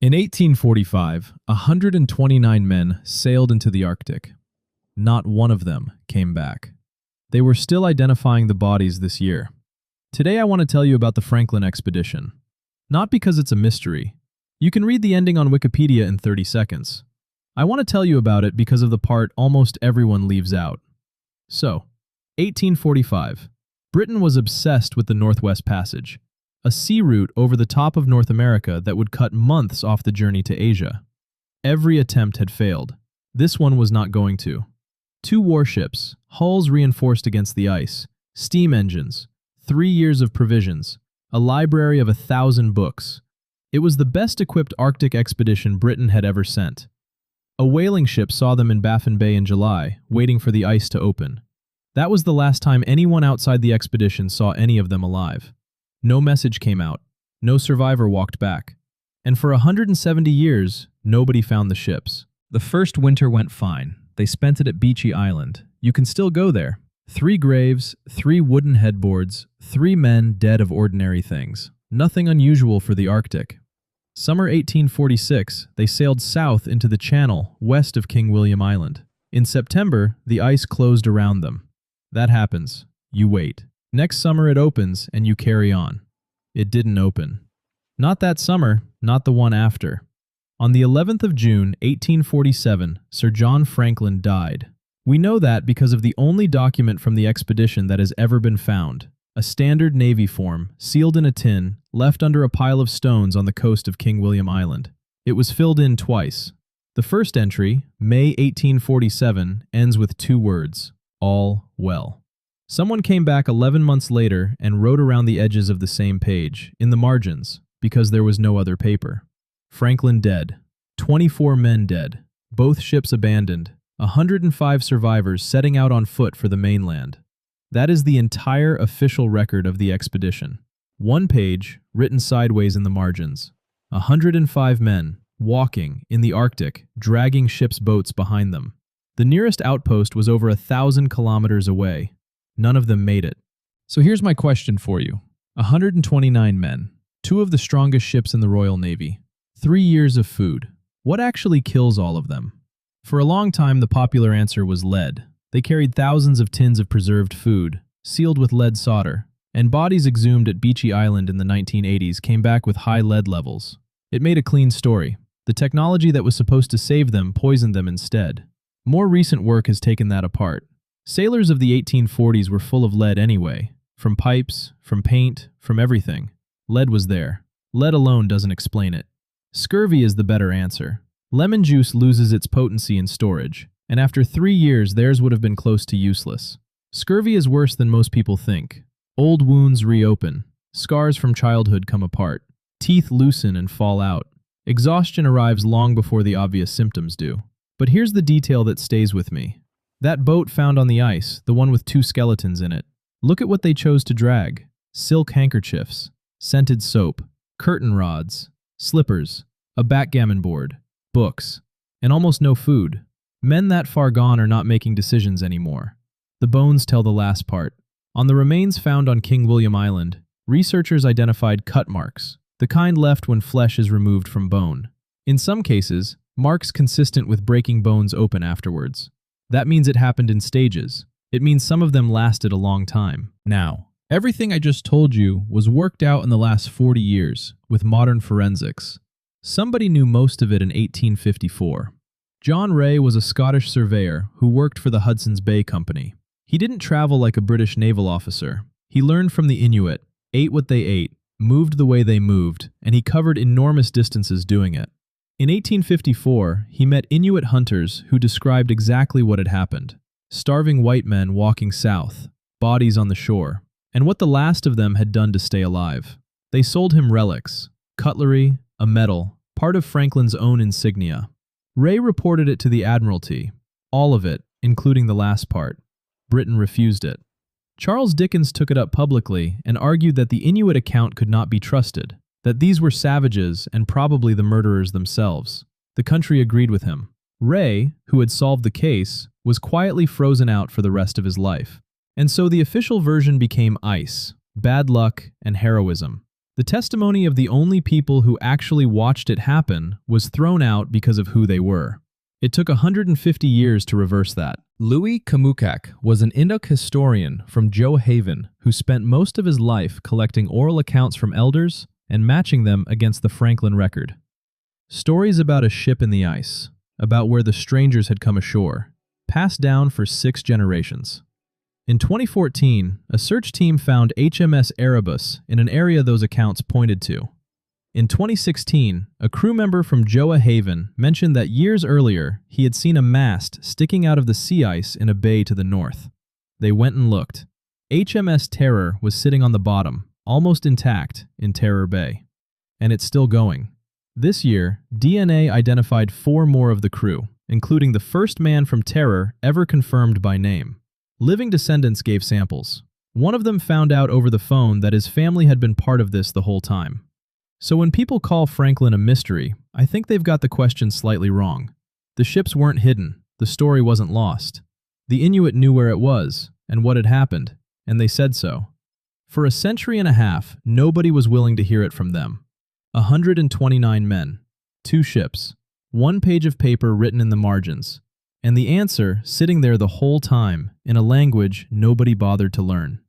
In 1845, 129 men sailed into the Arctic. Not one of them came back. They were still identifying the bodies this year. Today I want to tell you about the Franklin expedition. Not because it's a mystery. You can read the ending on Wikipedia in 30 seconds. I want to tell you about it because of the part almost everyone leaves out. So, 1845. Britain was obsessed with the Northwest Passage, a sea route over the top of North America that would cut months off the journey to Asia. Every attempt had failed. This one was not going to. 2 warships, hulls reinforced against the ice, steam engines, 3 years of provisions, a library of 1,000 books. It was the best-equipped Arctic expedition Britain had ever sent. A whaling ship saw them in Baffin Bay in July, waiting for the ice to open. That was the last time anyone outside the expedition saw any of them alive. No message came out. No survivor walked back. And for 170 years, nobody found the ships. The first winter went fine. They spent it at Beechey Island. You can still go there. 3 graves, 3 wooden headboards, 3 men dead of ordinary things. Nothing unusual for the Arctic. Summer 1846, they sailed south into the Channel west of King William Island. In September, the ice closed around them. That happens. You wait. Next summer it opens and you carry on. It didn't open. Not that summer, not the one after. On the 11th of June, 1847, Sir John Franklin died. We know that because of the only document from the expedition that has ever been found, a standard Navy form, sealed in a tin, left under a pile of stones on the coast of King William Island. It was filled in twice. The first entry, May 1847, ends with 2 words, all well. Someone came back 11 months later and wrote around the edges of the same page, in the margins, because there was no other paper. Franklin dead. 24 men dead. Both ships abandoned. 105 survivors setting out on foot for the mainland. That is the entire official record of the expedition. 1 page, written sideways in the margins. 105 men, walking, in the Arctic, dragging ships' boats behind them. The nearest outpost was over 1,000 kilometers away. None of them made it. So here's my question for you. 129 men, 2 of the strongest ships in the Royal Navy, 3 years of food. What actually kills all of them? For a long time, the popular answer was lead. They carried thousands of tins of preserved food, sealed with lead solder, and bodies exhumed at Beechey Island in the 1980s came back with high lead levels. It made a clean story. The technology that was supposed to save them poisoned them instead. More recent work has taken that apart. Sailors of the 1840s were full of lead anyway, from pipes, from paint, from everything. Lead was there. Lead alone doesn't explain it. Scurvy is the better answer. Lemon juice loses its potency in storage, and after 3 years theirs would have been close to useless. Scurvy is worse than most people think. Old wounds reopen. Scars from childhood come apart. Teeth loosen and fall out. Exhaustion arrives long before the obvious symptoms do. But here's the detail that stays with me. That boat found on the ice, the one with 2 skeletons in it. Look at what they chose to drag. Silk handkerchiefs, scented soap, curtain rods, slippers, a backgammon board, books, and almost no food. Men that far gone are not making decisions anymore. The bones tell the last part. On the remains found on King William Island, researchers identified cut marks, the kind left when flesh is removed from bone. In some cases, marks consistent with breaking bones open afterwards. That means it happened in stages. It means some of them lasted a long time. Now, everything I just told you was worked out in the last 40 years with modern forensics. Somebody knew most of it in 1854. John Ray was a Scottish surveyor who worked for the Hudson's Bay Company. He didn't travel like a British naval officer. He learned from the Inuit, ate what they ate, moved the way they moved, and he covered enormous distances doing it. In 1854, he met Inuit hunters who described exactly what had happened. Starving white men walking south, bodies on the shore, and what the last of them had done to stay alive. They sold him relics, cutlery, a medal, part of Franklin's own insignia. Ray reported it to the Admiralty, all of it, including the last part. Britain refused it. Charles Dickens took it up publicly and argued that the Inuit account could not be trusted, that these were savages and probably the murderers themselves. The country agreed with him. Ray, who had solved the case, was quietly frozen out for the rest of his life. And so the official version became ice, bad luck, and heroism. The testimony of the only people who actually watched it happen was thrown out because of who they were. It took 150 years to reverse that. Louis Kamukak was an Inuk historian from Joe Haven who spent most of his life collecting oral accounts from elders and matching them against the Franklin record. Stories about a ship in the ice, about where the strangers had come ashore, passed down for 6 generations. In 2014, a search team found HMS Erebus in an area those accounts pointed to. In 2016, a crew member from Joa Haven mentioned that years earlier he had seen a mast sticking out of the sea ice in a bay to the north. They went and looked. HMS Terror was sitting on the bottom, almost intact, in Terror Bay. And it's still going. This year, DNA identified 4 more of the crew, including the first man from Terror ever confirmed by name. Living descendants gave samples. One of them found out over the phone that his family had been part of this the whole time. So when people call Franklin a mystery, I think they've got the question slightly wrong. The ships weren't hidden. The story wasn't lost. The Inuit knew where it was and what had happened, and they said so. For a century and a half, nobody was willing to hear it from them. 129 men, 2 ships, 1 page of paper written in the margins, and the answer sitting there the whole time in a language nobody bothered to learn.